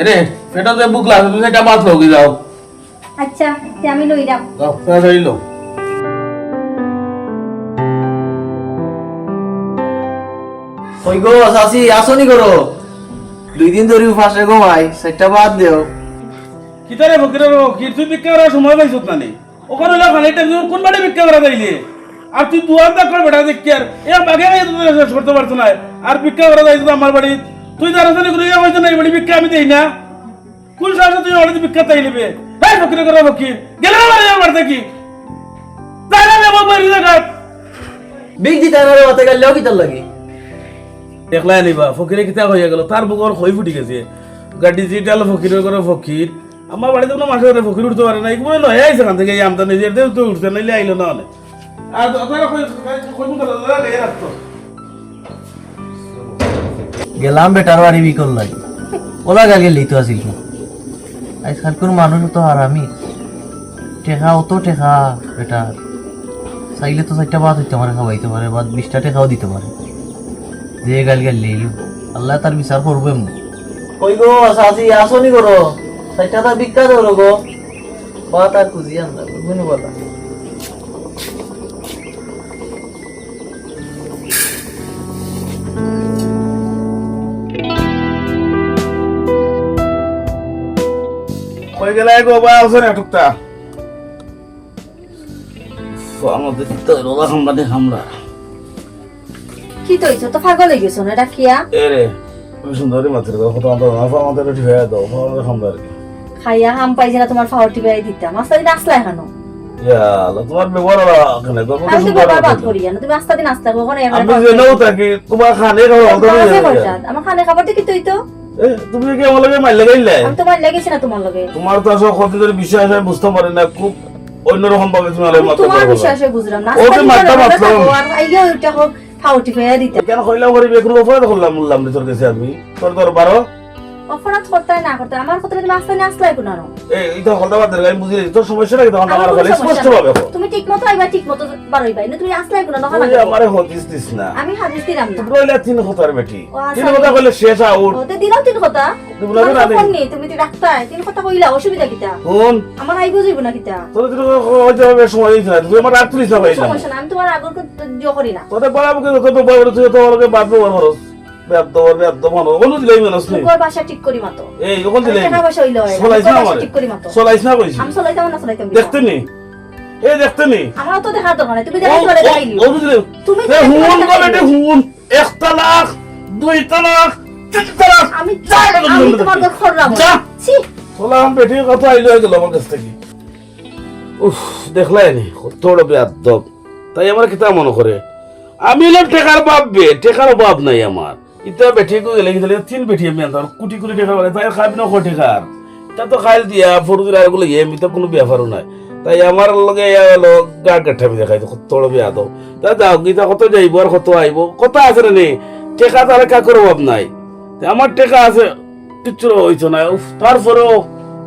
এরে পেটাতে বুক লাগে তুমি সেটা বাত লগি যাও আচ্ছা তে আমি লইরাম যাও তাড়াতাড়ি লো কই গো চাচি আসনি করো 2 দিন ধরে উপাসে ঘুমাই সেটা বাদ দেও কিতারে ফকিরে কি তুই বিক্রি করার সময় পাইছ না নি ওখানে লা খালি টাইম কোন বাড়ি বিক্রি করা যাইলে আর তুই দুয়ার দা করে বেটা দেখ কি আর এ বাগে গায়ে তুই শেষ করতে পারছ না আর বিক্রি করা যাইতো আমার বাড়ি তুই দারাসানি করে ইয়া হইতো না এই বাড়ি বিক্রি আমি দেই না কোন সাথে তুই অলরেডি বিক্রি তাই নিবে হ্যাঁ ফকিরে করে ফকির গেলে মারে আমার দেখি তাই না বাবা মারি দেখা বিগ জি তানারে ওতে গেল কি তোর লাগি দেখলাই নিবা ফকিরে কিতা হইয়া গেল তার বুকর হই ফুটি গেছে গাড়ি ডিজিটাল ফকিরের করে ফকির আমার বাড়িতে কোনো মাসে ফকির উঠতে পারে না এগুলো লয়ে আইছে এখান থেকে আমটা নিজের দেও তো উঠতে নাইলে আইলো না অনেক আর আপনারা কই গায়ে রাখতো গেলাম বেটার বাড়ি বিকল লাগি ওলা গা গেলি তো আসিল আজকাল কোন মানুষ তো হারামি টেকা অত টেকা বেটা চাইলে তো 4টা ভাত হইতে পারে খাওয়াইতে পারে বা 20টা টেকাও দিতে পারে যে গাল গাল লইলো আল্লাহ তার বিচার করবে কই গো চাচি আসনি করো 4টা তা বিক্কা দাও গো বা তার খুঁজি আনলা বুঝনি বলা কই গেলে গো বা আছে না টুকটা আমাদের তো রোলা খামরা দে খামরা কি তইছো তো পাগল হয়ে গেছো না এটা কিয়া এরে তুমি সুন্দরী মাত্র কথা আমাদের ঠিক হয়ে দাও আমাদের খামরা আর কি খাইয়া হাম পাইছে না তোমার ফাউটি বাই দিতাম আস্তা দিন আসলা এখানো ইয়া আল্লাহ তোমার ব্যবহার কেন তো আমি তো বারবার করি না তুমি আস্তা দিন আসলা কখনো আমি জেনেও থাকি তোমার খানে খাওয়া আমার খানে খাবার কি তইতো তুমি কি আমার লগে মাইল লাগাইলে আমি তোমার লেগেছি না তোমার লগে তোমার তো আসলে কতদিন বিষয় আছে বুঝতে পারি না খুব অন্যরকম ভাবে তুমি আলে মাত্র তোমার বিশ্বাসে বুঝলাম না ওকে মাত্রা মাত্র আর আইয়া ওইটা হোক ফাউটি ফাইয়া দিতে কেন কইলা করি বেকুর অপরাধ করলাম বললাম তোর কাছে আমি তোর 12 অপরাধ করতে না করতে আমার কথা তুমি আস্তে না আসলাই কোন না এই তো হলদা বাদ আমি বুঝি তোর সমস্যাটা কি তখন আমার খালি স্পষ্ট ভাবে তুমি ঠিকমতো আইবা ঠিকমতো বারইবা না তুমি আসলাই কোন না ওই আমারে হদিস দিস না আমি হাদিস দিলাম না রইলা তিন কথার বেটি তিন কথা কইলে শেষ আউট ওতে দিলাম তিন কথা তুমি লাগে না তুমি তো ডাক্তার তিন কথা কইলা অসুবিধা কিটা কোন আমার আই বুঝিব না কিটা তোর তো হইতে হবে সময় দিছ না তুই আমার রাত তুলিস না ভাই সমস্যা না আমি তোমার আগর জো করি না তোতে বলাবো কি তোর বড় তুই তো ওরকে বাদ দেওয়ার হরস বেদ মানো বলু দিলাই মানস নি তোর ভাষা ঠিক করি মাতো এই ওখান দিলাই টাকা ভাষা হইলো সলাইছ না আমার ঠিক করি মাতো সলাইছ না কইছি আমি সলাইতাম না সলাইতাম দেখতে নি এই দেখতে নি আমার তো দেখা দরকার নাই তুমি দেখাই তোরে দেখাইলি ও বুঝলে তুমি হুন বলে হুন 1 তালাক 2 তালাক 3 তালাক আমি তোমার তো খররাম ছি সলাম বেটি কথা আইলো গেল আমার কাছ থেকে উফ দেখলাই নি কত বেয়াদব তাই আমার কিতা মনে করে আমি হলাম টেকার বাপ বে টেকার বাপ নাই আমার ইতা বেটি কো গেলে গেলে 3 বেটি আমি আনতাম কোটি কোটি টাকা বলে তাই খাবি না কোটি টাকার তা তো খাইল দিয়া ফরুদির আর গুলো এমনি তো কোনো ব্যাপারও নাই তাই আমার লগে হলো গা গাঠা আমি দেখাই কত বেয়াদব তা দাও গীতা কত যাইব আর কত আইব কত আছে রে নে টেকা তার কা করে বাপ নাই আমার টেকা আছে কিচ্ছু হইতো না উফ তারপরেও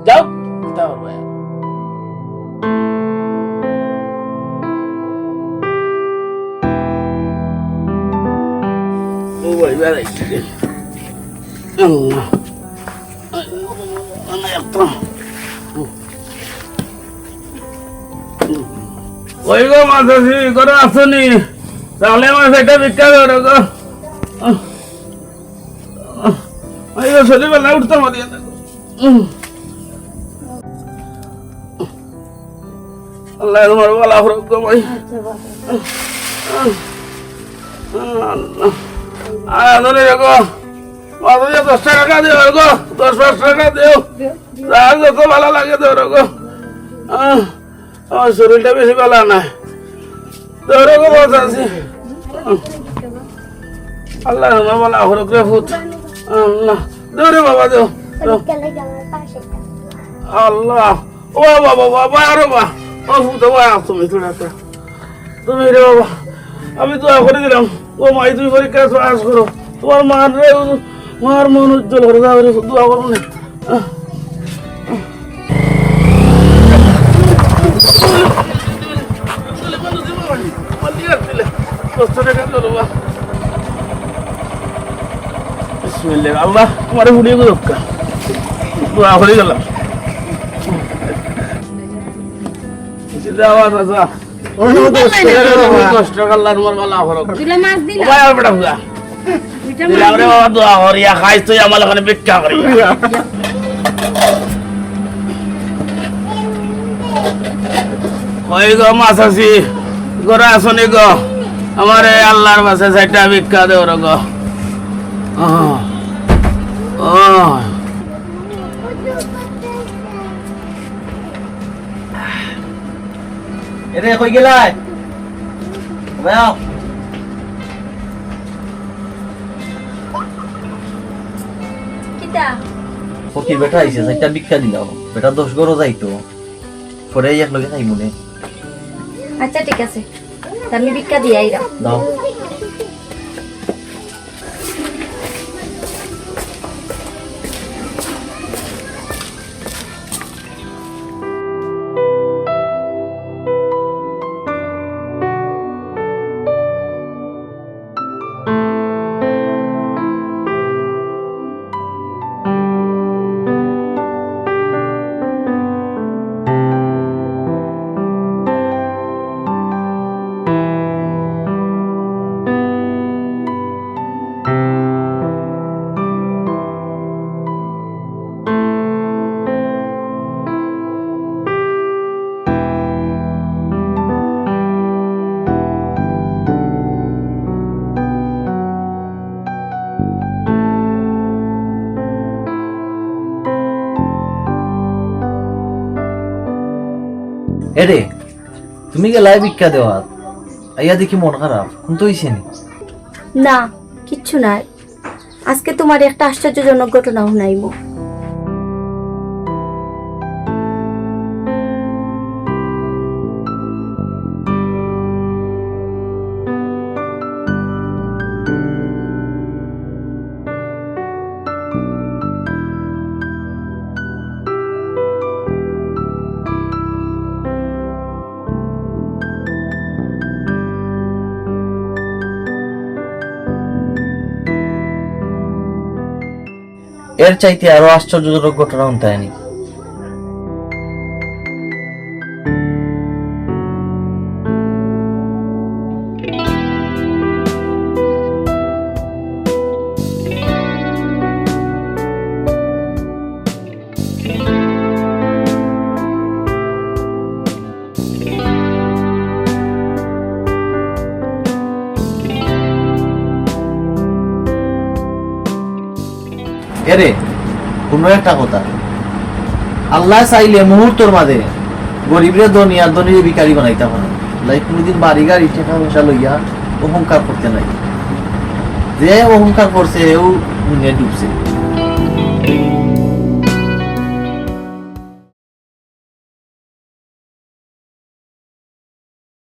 যাও তারপরে Voy a ver ahí. Allah. Ana yaptı. ওই গো মাঝি করে আসনি তাহলে আমার সেটা বিক্রি করে গো ওই গো সলিবেলা উঠতে মারি আল্লাহ তোমার ভালো হোক গো ভাই আল্লাহ আরে গো মাঝে 10 টাকা দিও গো 10 টাকা দিও রাগ তো ভালো লাগে তো গো আমার শরীরটা বেশি ভালো না তোর গো বসাছি আল্লাহ আমার ভালো হোক রে ফুট আল্লাহ দৌড়ে বাবা দেও আল্লাহ ও বাবা বাবা আরে বাবা ও ফুট বাবা তুমি তুমি রে বাবা আমি তো করে দিলাম ও মাই তুই পরীক্ষা পাস করো তোমার মার মন উজ্জ্বল করে দাও রে দোয়া করো না আল্লাহ তোমার হুড়িয়ে গো দোয়া করে গেলাম যাওয়া চাচা কষ্ট করলাম মোর গলা হরক দুলা মাছ দিলা ভাই আর বেটা হুয়া দিলাম রে বাবা দোয়া করিয়া খাইছ তুই আমার ওখানে ভিক্ষা করি ওই গো মাছ আছি গড়া আসনি গো আমার এই আল্লাহর বাসে সাইডটা ভিক্ষা দেও রে গো এরে কই গেলাই ভাইয়া কিতা ফকির বেটা আইছে একটা ভিক্ষা দিলাম বেটা 10 গরো যাইতো পরে এক লগে খাই মনে আচ্ছা ঠিক আছে তা আমি ভিক্ষা দিয়ে আইরা দাও এরে তুমি গেলাই ভিক্ষা দেওয়া আইয়া দেখি মন খারাপ কোন তো হইছে নি না কিচ্ছু নাই আজকে তোমার একটা আশ্চর্যজনক ঘটনা শুনাইবো এর চাইতে আরো আশ্চর্যজনক ঘটনা হয়নি এরে কোনো একটা কথা আল্লাহ চাইলে মুহূর্তর মাঝে গরিবরে ধনী আর ধনীর ভিখারি বানাইতে পারে লাইক কোনদিন বাড়ি গাড়ি টাকা পয়সা লইয়া অহংকার করতে নাই যে অহংকার করছে ও দুনিয়া ডুবছে